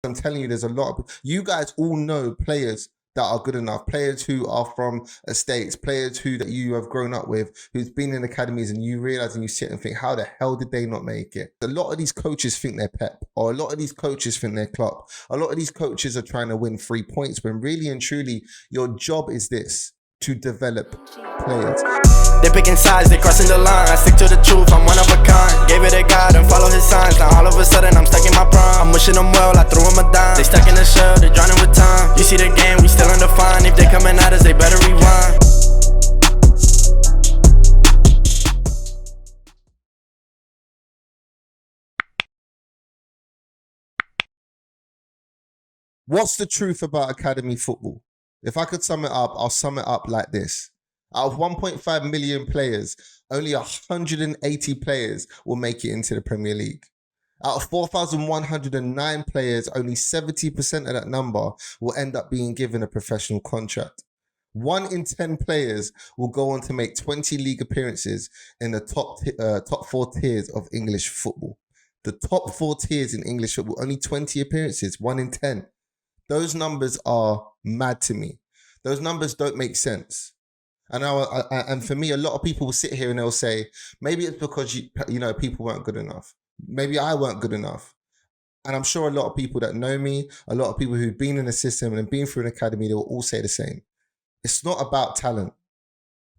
I'm telling you, there's a lot of you guys all know players that are good enough, players who are from estates, players who that you have grown up with, who's been in academies, and you realize and you sit and think, how the hell did they not make it? A lot of these coaches think they're Pep, or a lot of these coaches think they're Klopp. A lot of these coaches are trying to win 3 points when really and truly your job is this: to develop players. They picking sides, they crossing the line. I stick to the truth, I'm one of a kind. Gave it a God and follow his signs. Now all of a sudden I'm stuck in my prime. I'm wishing them well, I threw them a dime. They stuck in the shell, they drowning with time. You see the game, we still undefined. If they coming at us, they better rewind. What's the truth about academy football? If I could sum it up, I'll sum it up like this. Out of 1.5 million players, only 180 players will make it into the Premier League. Out of 4,109 players, only 70% of that number will end up being given a professional contract. 1 in 10 players will go on to make 20 league appearances in the top 4 tiers of English football. The top 4 tiers in English football, only 20 appearances, 1 in 10. Those numbers are mad to me. Those numbers don't make sense. And for me, a lot of people will sit here and they'll say, maybe it's because people weren't good enough. Maybe I weren't good enough. And I'm sure a lot of people that know me, a lot of people who've been in the system and been through an academy, they will all say the same. It's not about talent.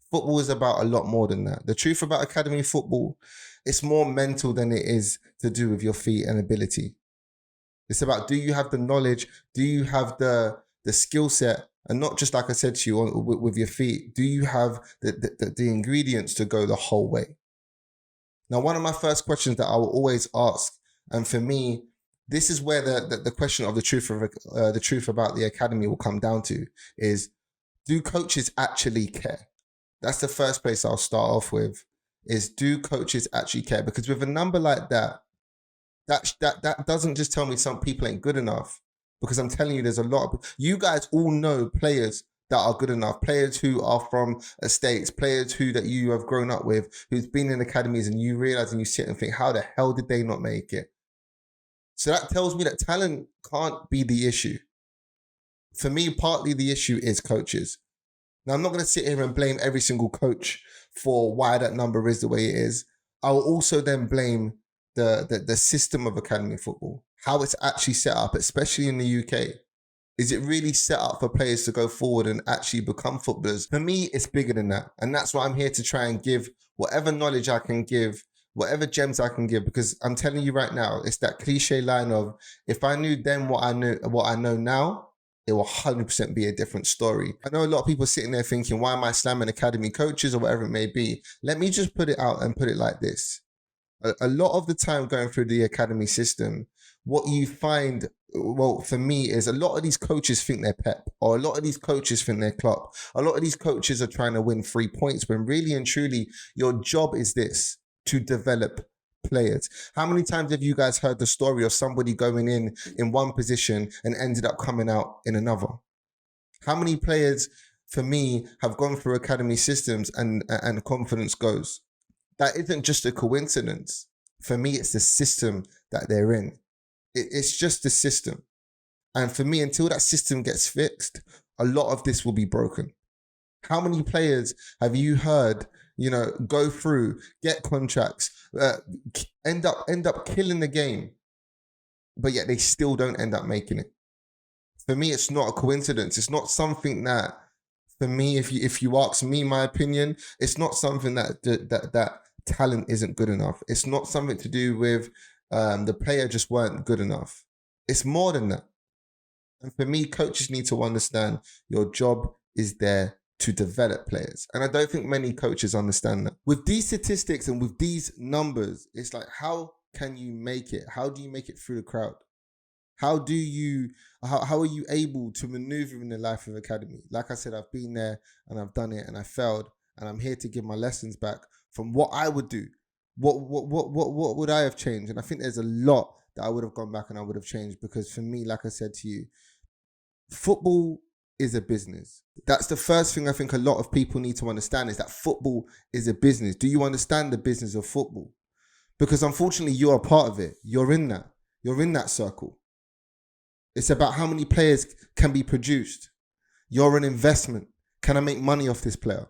Football is about a lot more than that. The truth about academy football, it's more mental than it is to do with your feet and ability. It's about, do you have the knowledge? Do you have the skill set? And not just like I said to you with your feet, do you have the ingredients to go the whole way? Now, one of my first questions that I will always ask, and for me, this is where the question of the truth about the academy will come down to, is, do coaches actually care? That's the first place I'll start off with, is, do coaches actually care? Because with a number like that doesn't just tell me some people ain't good enough, because I'm telling you, there's a lot of you guys all know players that are good enough, players who are from estates, players who that you have grown up with, who's been in academies, and you realize and you sit and think, how the hell did they not make it? So that tells me that talent can't be the issue. For me, partly the issue is coaches. Now, I'm not going to sit here and blame every single coach for why that number is the way it is. I will also then blame the system of academy football, how it's actually set up, especially in the UK. Is it really set up for players to go forward and actually become footballers? For me, it's bigger than that. And that's why I'm here to try and give whatever knowledge I can give, whatever gems I can give, because I'm telling you right now, it's that cliche line of, if I knew then what I know now, it will 100% be a different story. I know a lot of people sitting there thinking, why am I slamming academy coaches or whatever it may be? Let me just put it out and put it like this. A lot of the time going through the academy system, what you find, well, for me, is a lot of these coaches think they're Pep, or a lot of these coaches think they're Klopp. A lot of these coaches are trying to win 3 points when really and truly your job is this: to develop players. How many times have you guys heard the story of somebody going in one position and ended up coming out in another? How many players, for me, have gone through academy systems and confidence goes? That isn't just a coincidence. For me, it's the system that they're in. It's just the system. And for me, until that system gets fixed, a lot of this will be broken. How many players have you heard, go through, get contracts, end up killing the game, but yet they still don't end up making it? For me, it's not a coincidence. It's not something that, for me, if you ask me my opinion, it's not something that talent isn't good enough. It's not something to do with the player just weren't good enough. It's more than that. And for me, coaches need to understand your job is there to develop players. And I don't think many coaches understand that. With these statistics and with these numbers, it's like, how can you make it? How do you make it through the crowd? How are you able to maneuver in the life of academy? Like I said, I've been there and I've done it and I failed, and I'm here to give my lessons back from what I would do. What would I have changed? And I think there's a lot that I would have gone back and I would have changed, because for me, like I said to you, football is a business. That's the first thing I think a lot of people need to understand, is that football is a business. Do you understand the business of football? Because unfortunately, you're a part of it. You're in that circle. It's about how many players can be produced. You're an investment. Can I make money off this player?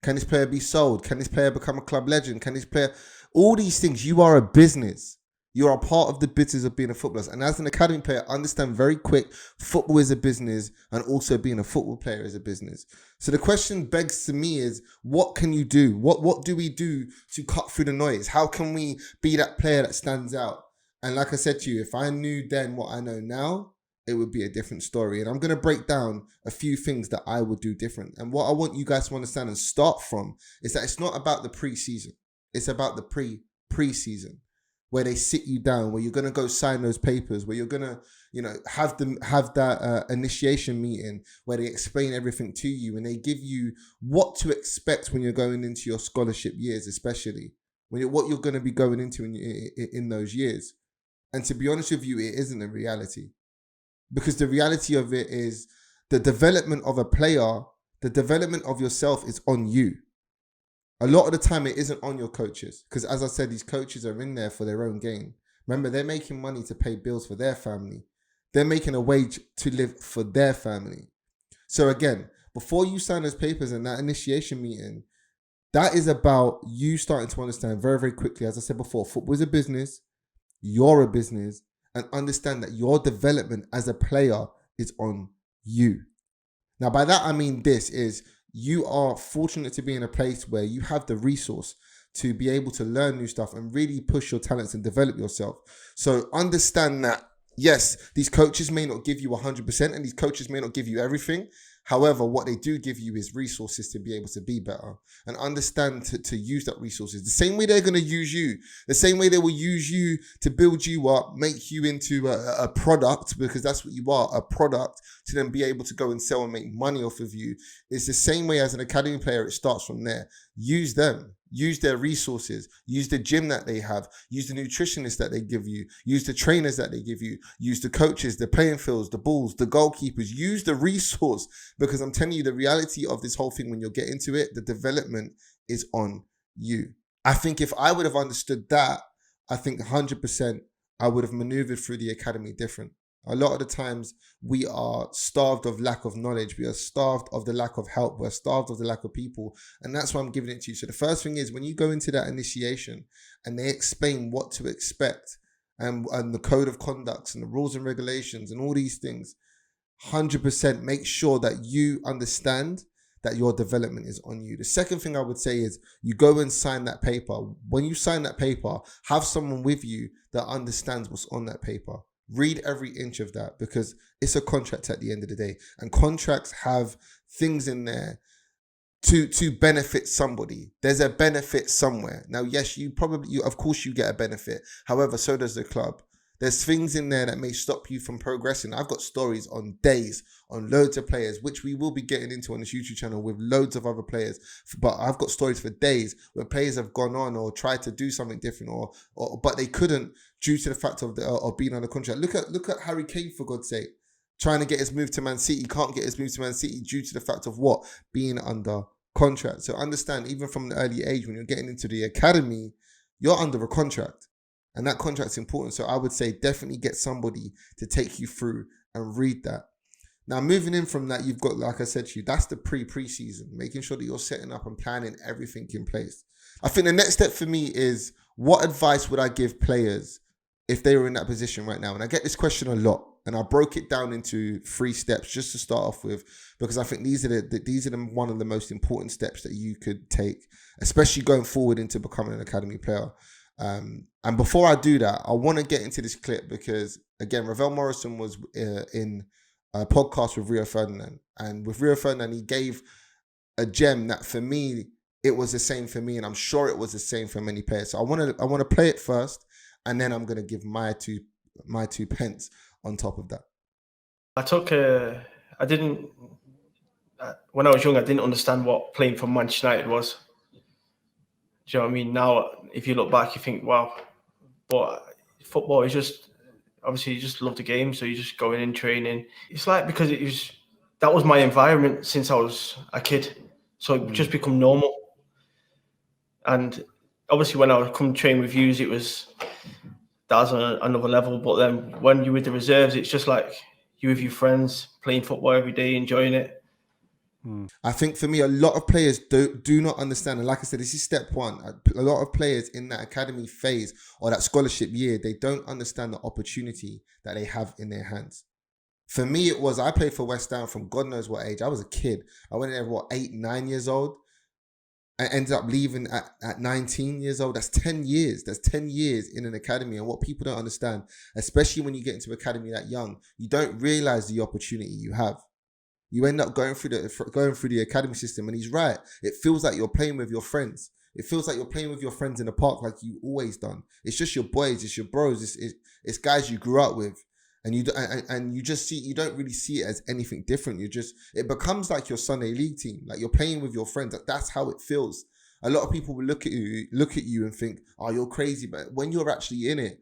Can this player be sold? Can this player become a club legend? Can this player... All these things, you are a business. You are a part of the business of being a footballer. And as an academy player, understand very quick, football is a business, and also being a football player is a business. So the question begs to me is, what can you do? What do we do to cut through the noise? How can we be that player that stands out? And like I said to you, if I knew then what I know now, it would be a different story. And I'm going to break down a few things that I would do different. And what I want you guys to understand and start from is that it's not about the pre-season. It's about the pre-season, where they sit you down, where you're going to go sign those papers, where you're going to, have that initiation meeting where they explain everything to you and they give you what to expect when you're going into your scholarship years, especially what you're going to be going into in those years. And to be honest with you, it isn't a reality, because the reality of it is the development of a player, the development of yourself is on you. A lot of the time it isn't on your coaches, because as I said, these coaches are in there for their own gain. Remember, they're making money to pay bills for their family. They're making a wage to live for their family. So again, before you sign those papers in that initiation meeting, that is about you starting to understand very, very quickly, as I said before, football is a business, you're a business, and understand that your development as a player is on you. Now, by that, I mean this is, you are fortunate to be in a place where you have the resource to be able to learn new stuff and really push your talents and develop yourself. So understand that, yes, these coaches may not give you 100% and these coaches may not give you everything. However, what they do give you is resources to be able to be better and understand to use that resources. The same way they're going to use you, the same way they will use you to build you up, make you into a product, because that's what you are, a product, to then be able to go and sell and make money off of you. It's the same way as an academy player, it starts from there. Use them. Use their resources, use the gym that they have, use the nutritionists that they give you, use the trainers that they give you, use the coaches, the playing fields, the balls, the goalkeepers, use the resource, because I'm telling you, the reality of this whole thing, when you get into it, the development is on you. I think if I would have understood that, I think 100% I would have maneuvered through the academy different. A lot of the times we are starved of lack of knowledge. We are starved of the lack of help. We're starved of the lack of people. And that's why I'm giving it to you. So the first thing is, when you go into that initiation and they explain what to expect and the code of conducts and the rules and regulations and all these things, 100% make sure that you understand that your development is on you. The second thing I would say is, you go and sign that paper. When you sign that paper, have someone with you that understands what's on that paper. Read every inch of that, because it's a contract at the end of the day, and contracts have things in there to benefit somebody. There's a benefit somewhere. Now, yes, of course you get a benefit. However, so does the club. There's things in there that may stop you from progressing. I've got stories on days, on loads of players, which we will be getting into on this YouTube channel with loads of other players. But I've got stories for days where players have gone on or tried to do something different, but they couldn't, due to the fact of being under contract. Look at Harry Kane, for God's sake, trying to get his move to Man City. Can't get his move to Man City due to the fact of what? Being under contract. So understand, even from an early age, when you're getting into the academy, you're under a contract. And that contract's important. So I would say definitely get somebody to take you through and read that. Now, moving in from that, you've got, like I said to you, that's the pre-season, making sure that you're setting up and planning everything in place. I think the next step for me is, what advice would I give players if they were in that position right now? And I get this question a lot, and I broke it down into 3 steps just to start off with, because I think these are one of the most important steps that you could take, especially going forward into becoming an academy player. And before I do that, I want to get into this clip, because again, Ravel Morrison was in a podcast with Rio Ferdinand, and with Rio Ferdinand, he gave a gem that for me, it was the same for me, and I'm sure it was the same for many players. So I want to play it first, and then I'm going to give my two pence on top of that. When I was young, I didn't understand what playing for Manchester United was. Do you know what I mean? Now, if you look back, you think, wow, but football is just, obviously you just love the game, so you're just going in, training. It's like, because that was my environment since I was a kid, so it just become normal. And obviously when I would come train with yous, that was on another level. But then when you're with the reserves, it's just like you with your friends, playing football every day, enjoying it. I think for me, a lot of players do not understand. And like I said, this is step one. A lot of players in that academy phase or that scholarship year, they don't understand the opportunity that they have in their hands. For me, it was, I played for West Ham from God knows what age. I was a kid. I went in there, 8, 9 years old. I ended up leaving at 19 years old. That's 10 years. That's 10 years in an academy. And what people don't understand, especially when you get into academy that young, you don't realize the opportunity you have. You end up going through the academy system, and he's right. It feels like you're playing with your friends. It feels like you're playing with your friends in the park like you always done. It's just your boys, it's your bros, it's guys you grew up with, and you just see, you don't really see it as anything different. It becomes like your Sunday league team, like you're playing with your friends. That's how it feels. A lot of people will look at you and think, "Oh, you're crazy," but when you're actually in it,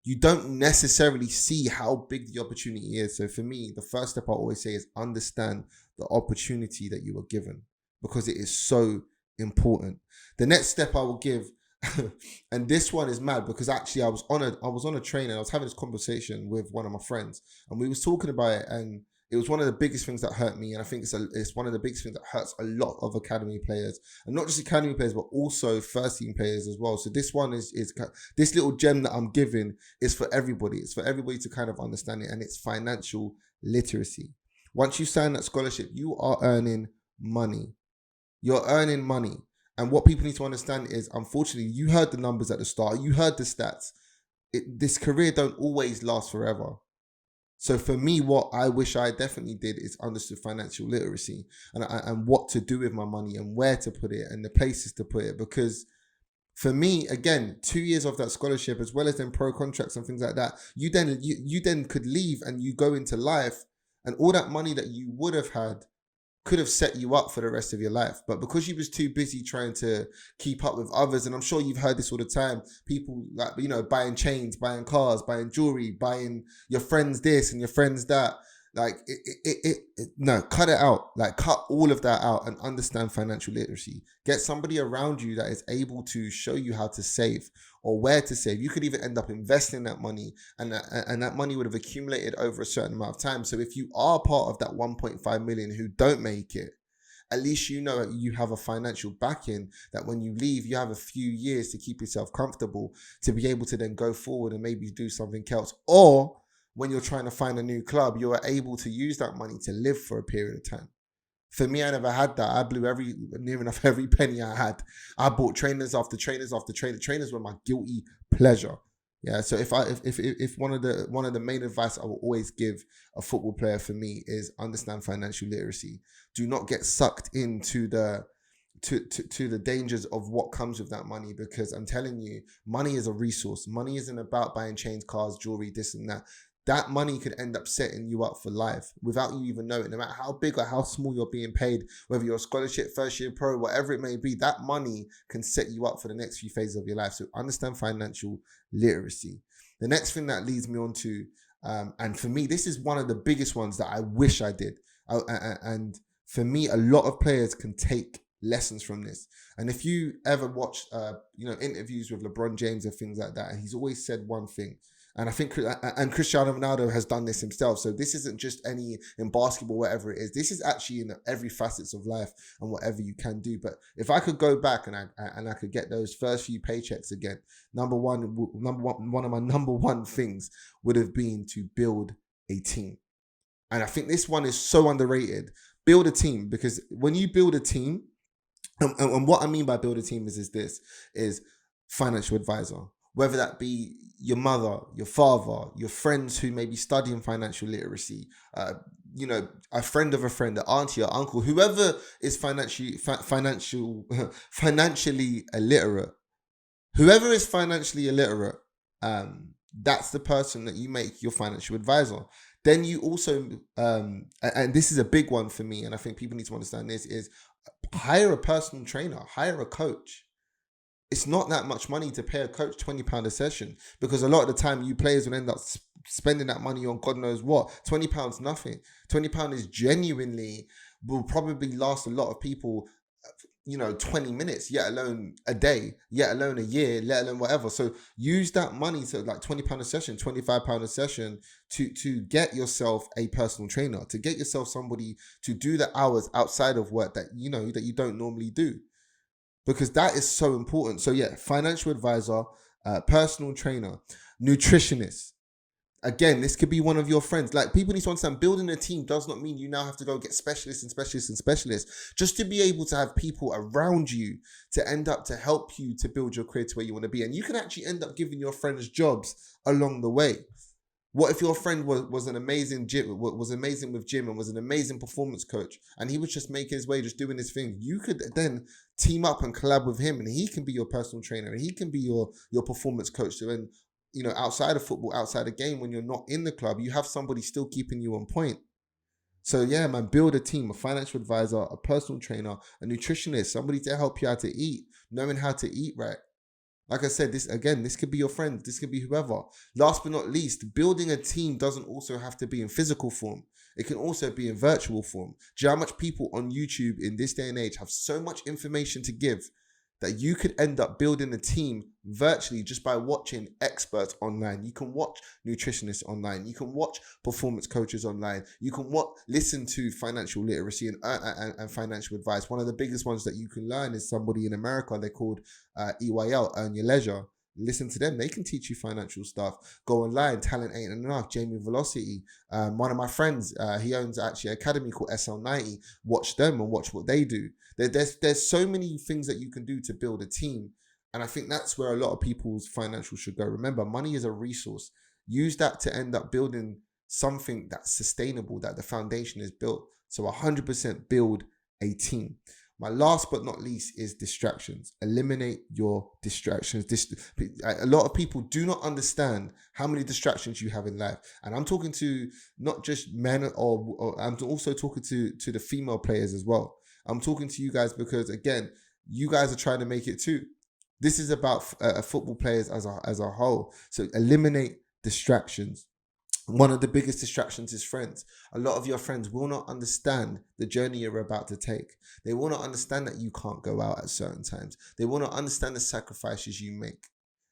you don't necessarily see how big the opportunity is. So for me, the first step I always say is understand the opportunity that you are given, because it is so important. The next step I will give, and this one is mad, because actually I was on a train and I was having this conversation with one of my friends, and we was talking about it, and it was one of the biggest things that hurt me, and I think it's one of the biggest things that hurts a lot of academy players, and not just academy players, but also first team players as well. So this one is this little gem that I'm giving is for everybody. It's for everybody to kind of understand it, and it's financial literacy. Once you sign that scholarship, you are earning money. You're earning money, and what people need to understand is, unfortunately, you heard the numbers at the start. You heard the stats. This career don't always last forever. So for me, what I wish I definitely did is understood financial literacy and what to do with my money and where to put it and the places to put it. Because for me, again, 2 years of that scholarship, as well as then pro contracts and things like that, you then could leave and you go into life, and all that money that you would have had could have set you up for the rest of your life. But because you was too busy trying to keep up with others, and I'm sure you've heard this all the time, people buying chains, buying cars, buying jewelry, buying your friends this and your friends that. Like no, cut it out. Like cut all of that out and understand financial literacy. Get somebody around you that is able to show you how to save or where to save. You could even end up investing that money, and that money would have accumulated over a certain amount of time. So if you are part of that 1.5 million who don't make it, at least you know you have a financial backing, that when you leave, you have a few years to keep yourself comfortable to be able to then go forward and maybe do something else. Or when you're trying to find a new club, you are able to use that money to live for a period of time. For me, I never had that. I blew near enough every penny I had. I bought trainers after trainers after trainers. Trainers were my guilty pleasure. Yeah. So if one of the main advice I will always give a football player for me is understand financial literacy. Do not get sucked into the dangers of what comes with that money, because I'm telling you, money is a resource. Money isn't about buying chains, cars, jewelry, this and that. That money could end up setting you up for life without you even knowing. No matter how big or how small you're being paid, whether you're a scholarship, first year pro, whatever it may be, that money can set you up for the next few phases of your life. So understand financial literacy. The next thing that leads me on to, and for me, this is one of the biggest ones that I wish I did. And for me, a lot of players can take lessons from this. And if you ever watch, interviews with LeBron James and things like that, he's always said one thing. And I think, and Cristiano Ronaldo has done this himself. So this isn't just any in basketball, whatever it is. This is actually in every facets of life and whatever you can do. But if I could go back and I could get those first few paychecks again, one of my number one things would have been to build a team. And I think this one is so underrated. Build a team, because when you build a team, and what I mean by build a team is financial advisor. Whether that be your mother, your father, your friends who may be studying financial literacy, a friend of a friend, an auntie or uncle, whoever is financially illiterate. Whoever is financially illiterate, that's the person that you make your financial advisor. Then you also, and this is a big one for me, and I think people need to understand this, is hire a personal trainer, hire a coach. It's not that much money to pay a coach £20 a session, because a lot of the time you players will end up spending that money on God knows what. £20 nothing. £20 is genuinely will probably last a lot of people 20 minutes, yet alone a day, yet alone a year, let alone whatever. So use that money to like £20 a session, £25 a session to get yourself a personal trainer, to get yourself somebody to do the hours outside of work that you don't normally do, because that is so important. So yeah, financial advisor, personal trainer, nutritionist. Again, this could be one of your friends. Like, people need to understand, building a team does not mean you now have to go get specialists and specialists and specialists. Just to be able to have people around you to end up to help you to build your career to where you want to be. And you can actually end up giving your friends jobs along the way. What if your friend was an amazing gym, was amazing with gym and was an amazing performance coach, and he was just making his way, just doing his thing? You could then team up and collab with him, and he can be your personal trainer, and he can be your performance coach. So then, outside of football, outside of game, when you're not in the club, you have somebody still keeping you on point. So yeah, man, build a team, a financial advisor, a personal trainer, a nutritionist, somebody to help you how to eat, knowing how to eat right. Like I said, this could be your friend, this could be whoever. Last but not least, building a team doesn't also have to be in physical form. It can also be in virtual form. Do you know how much people on YouTube in this day and age have so much information to give that you could end up building a team virtually just by watching experts online? You can watch nutritionists online. You can watch performance coaches online. You can listen to financial literacy and financial advice. One of the biggest ones that you can learn is somebody in America. They're called EYL, Earn Your Leisure. Listen to them. They can teach you financial stuff. Go online. Talent Ain't Enough. Jamie Velocity. One of my friends, he owns actually an academy called SL90. Watch them and watch what they do. There's so many things that you can do to build a team. And I think that's where a lot of people's financial should go. Remember, money is a resource. Use that to end up building something that's sustainable, that the foundation is built. So 100% build a team. My last but not least is distractions. Eliminate your distractions. A lot of people do not understand how many distractions you have in life. And I'm talking to not just men, or I'm also talking to the female players as well. I'm talking to you guys because, again, you guys are trying to make it too. This is about football players as a whole. So eliminate distractions. One of the biggest distractions is friends. A lot of your friends will not understand the journey you're about to take. They will not understand that you can't go out at certain times. They will not understand the sacrifices you make.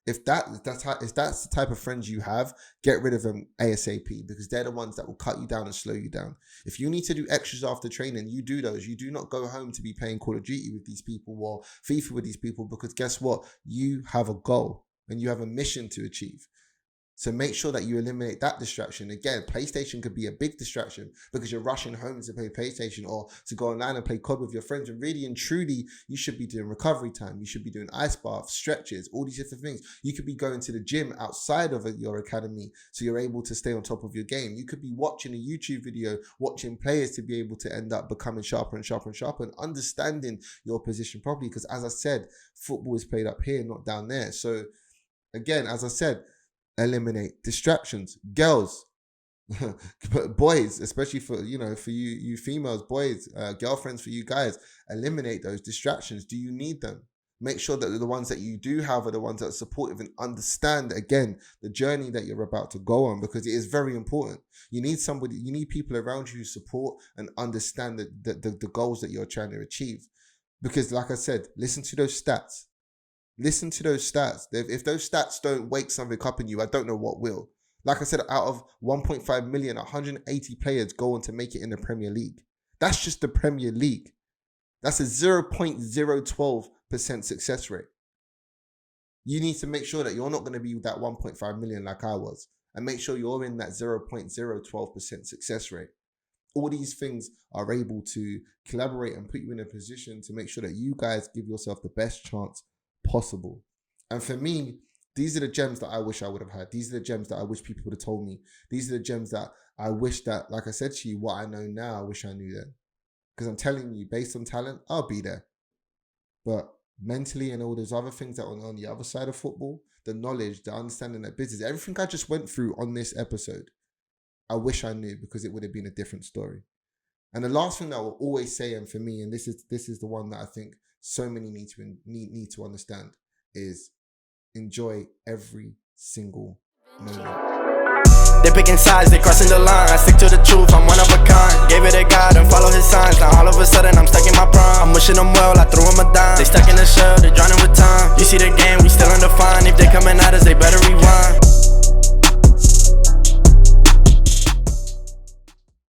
If that's the type of friends you have, get rid of them ASAP, because they're the ones that will cut you down and slow you down. If you need to do extras after training, you do those. You do not go home to be playing Call of Duty with these people or FIFA with these people, because guess what? You have a goal and you have a mission to achieve. So make sure that you eliminate that distraction. Again, PlayStation could be a big distraction because you're rushing home to play PlayStation or to go online and play COD with your friends. And really and truly, you should be doing recovery time. You should be doing ice baths, stretches, all these different things. You could be going to the gym outside of your academy so you're able to stay on top of your game. You could be watching a YouTube video, watching players to be able to end up becoming sharper and sharper and sharper and understanding your position properly. Because as I said, football is played up here, not down there. So again, as I said, eliminate distractions. Girls, boys, especially for you females, boys, girlfriends, for you guys, eliminate those distractions. Do you need them? Make sure that the ones that you do have are the ones that are supportive and understand, again, the journey that you're about to go on, because it is very important. You need people around you who support and understand the goals that you're trying to achieve. Because like I said, listen to those stats. Listen to those stats. If those stats don't wake something up in you, I don't know what will. Like I said, out of 1.5 million, 180 players go on to make it in the Premier League. That's just the Premier League. That's a 0.012% success rate. You need to make sure that you're not going to be that 1.5 million like I was, and make sure you're in that 0.012% success rate. All these things are able to collaborate and put you in a position to make sure that you guys give yourself the best chance possible. And for me, these are the gems that I wish I would have had. These are the gems that I wish people would have told me. These are the gems that I wish that, like I said to you, what I know now, I wish I knew then. Because I'm telling you, based on talent, I'll be there. But mentally and all those other things that are on the other side of football, the knowledge, the understanding of business, everything I just went through on this episode, I wish I knew, because it would have been a different story. And the last thing that I will always say, and for me, and this is the one that I think so many need to understand, is enjoy every single moment. They picking sides, they crossing the line. I stick to the truth, I'm one of a kind. Gave it a God and follow his signs. Now all of a sudden I'm stuck in my prime. I'm wishing them well, I threw them a dime. They stuck in the shell, they drowning with time. You see the game, we still undefined. If they coming at us, they better rewind.